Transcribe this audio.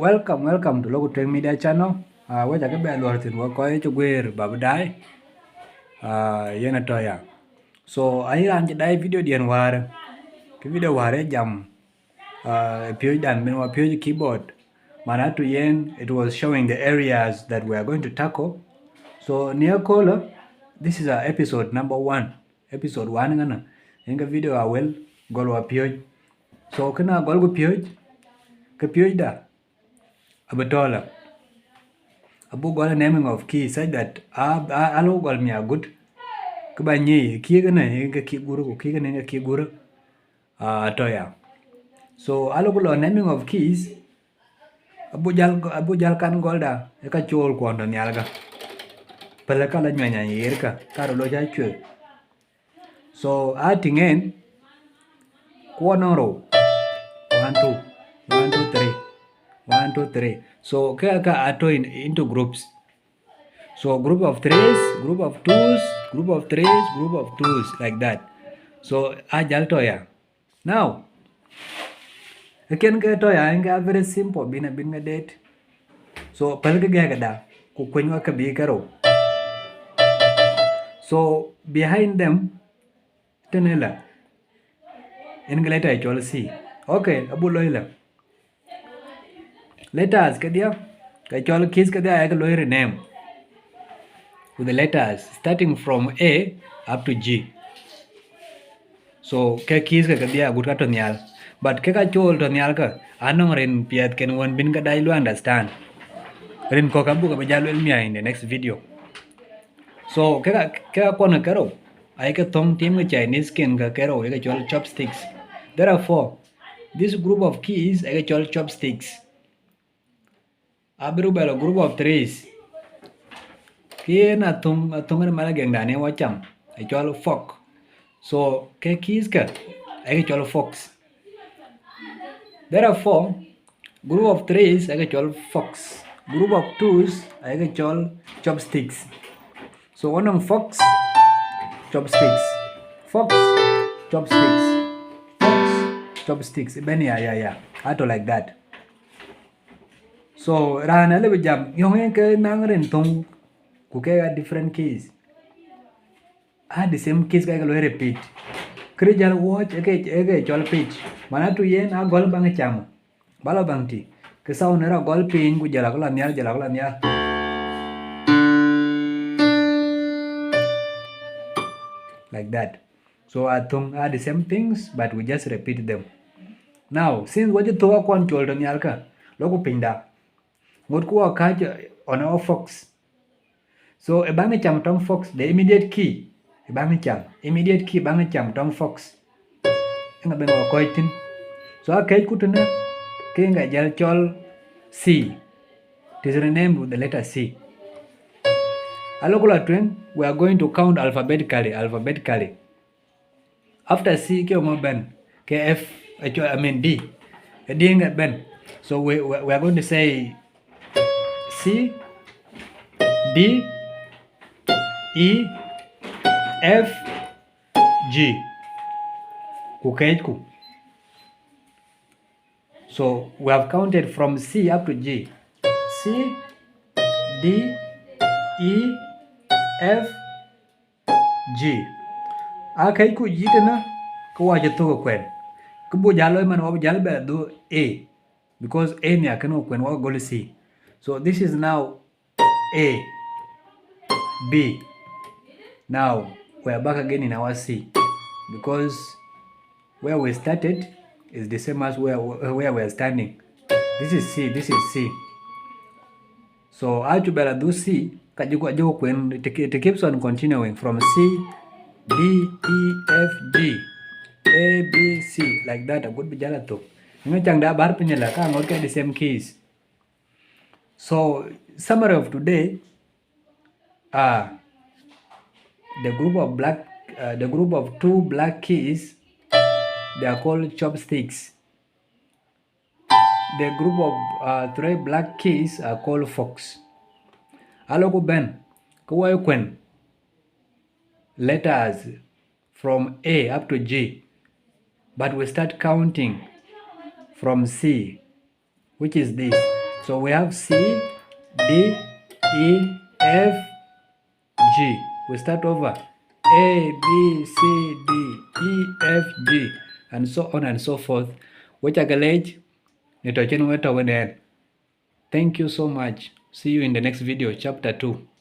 Welcome to Local Trend Media Channel. We're going to be working with Babadai. Yena toya. So I ran today video dian war. Cái video war jam. Piooc dan men wa Piooc keyboard. Mana to yen it was showing the areas that we are going to tackle. So near caller, this is our episode number 1. Episode 1 ngana. Inga video I will go wa Piooc. So kana go Piooc. Ke Piooc da. Abatola. Abu got a naming of key said that alo got me a good. Kubanye, Kigana, Kiguru, Kigan, Kiguru, Toya. So alo naming of keys. Abu Jalkan Golda, Eka Chol Quantan Yalga. Palakala Nyanya Yerka, Caroloja Chur. So adding in Quanoro 1, 2, 1, 2, 3. 1, 2, 3. So Kaka ato into groups. So group of 3s, group of 2s, group of 3s, group of 2s, like that. So ajal toya. Now, you can get toya and get very simple being a date. So palgagada, kukwenwa kabikaro. So behind them, tenela. In later I shall see. Okay, Abu Loila. Letters, kadia. Kachol kiss kadia I lawyer name. With the letters starting from A up to G. So ke keys ka kadia good ka tonyal. But ke ka chol tonyal ka anong rin piat ken won bin ka dailu understand. Rin ko ka bu ka bajalo ilmiya in the next video. So ke ka kona karo ay ka tong team ka Chinese ken ka karo ay ka chol chopsticks. Therefore, this group of keys ay ka chol chopsticks. Abiru belo group of 3s. Kia na tung mala geng dane wacham I chol fork. So ke keys ka I chol fox. Therefore, group of 3s I chol fox. Group of 2s I chol chopsticks. So one of fox, chopsticks. Fox, chopsticks. Fox, chopsticks. Beni ya. Ato like that. So rana lebe jam yung ke nangren tung kukega different keys. The same keys kaya lo repeat. Krijal watch eke chol pitch. Mana tu yen a gol bang cham. Bala bang ti. Kesa unera gol pin ku jala kola niya. Like that. So atung are the same things but we just repeat them. Now since what you talk on children yalka logo pinda. Ngot ku akaja on our fox. So a bang cham tong fox the immediate key. Immediate key bang cham tong fox. Nga bengo koitin. So a kai kutuna kinga jal chol C. It is renamed with the letter C. Alokola twin, we are going to count alphabetically. After C, ke ben, ke F, D. D ben. So we are going to say C, D, E, F, G. Kukaiku. So we have counted from C up to G. C, D, E, F, G. Akaiku jitana kawaja to kwen. Kubo jalo man wabu jalbe do A. Because A ni akano kwen wa goli C. So this is now A, B. Now we are back again in our C. Because where we started is the same as where we are standing. This is C. So Algebra do C. It keeps on continuing from C, D, E, F, G, A, B, C, like that. A good bijalato. The same keys. So summary of today are the group of 2 black keys. They are called chopsticks. The group of 3 black keys are called fox. Aloko ben, kawayo kwen letters from A up to G, but we start counting from C, which is this. So we have C, D, E, F, G. We start over A, B, C, D, E, F, G, and so on and so forth. Which agalage nitochen weto wenen. Thank you so much. See you in the next video, chapter 2.